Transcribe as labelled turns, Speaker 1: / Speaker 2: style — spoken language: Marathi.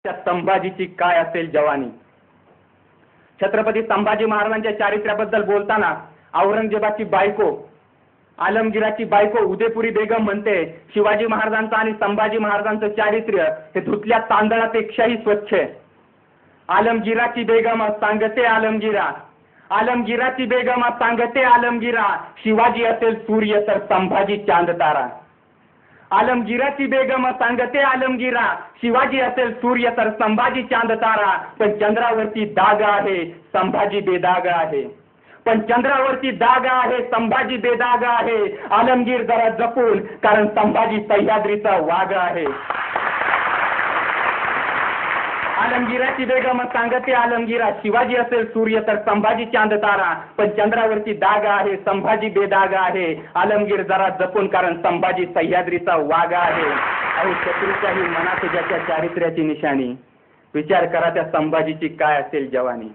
Speaker 1: त्या संभाजीची काय असेल जवानी. छत्रपती संभाजी महाराजांच्या चारित्र्याबद्दल बोलताना औरंगजेबाची बायको आलमगीराची बायको उदयपुरी बेगम म्हणते, शिवाजी महाराजांचं आणि संभाजी महाराजांचं चारित्र्य हे धुतल्या तांदळापेक्षाही स्वच्छ आहे. आलमगीराची बेगम सांगते आलमगीराची बेगम सांगते आलमगीरा, शिवाजी असेल सूर्य तर संभाजी चांद तारा. आलमगीराची बेगम सांगते आलमगीरा, शिवाजी असेल सूर्य तर संभाजी चांद तारा. पण चंद्रावरती दाग आहे, संभाजी बेदाग आहे. पण चंद्रावरती दाग आहे, संभाजी बेदाग आहे. आलमगीर जरा जपून, कारण संभाजी सह्याद्रीचा वाघ आहे. आलमगीराची बेगम सांगते आलमगीरा, शिवाजी असेल सूर्य तर संभाजी चांद तारा. पण चंद्रावरती दाग आहे, संभाजी बेदाग आहे. आलमगीर जरा जपून, कारण संभाजी सह्याद्रीचा वाघ आहे. आणि शत्रूच्याही मनात ज्याच्या चारित्र्याची निशाणी. विचार करा त्या संभाजीची काय असेल जवानी.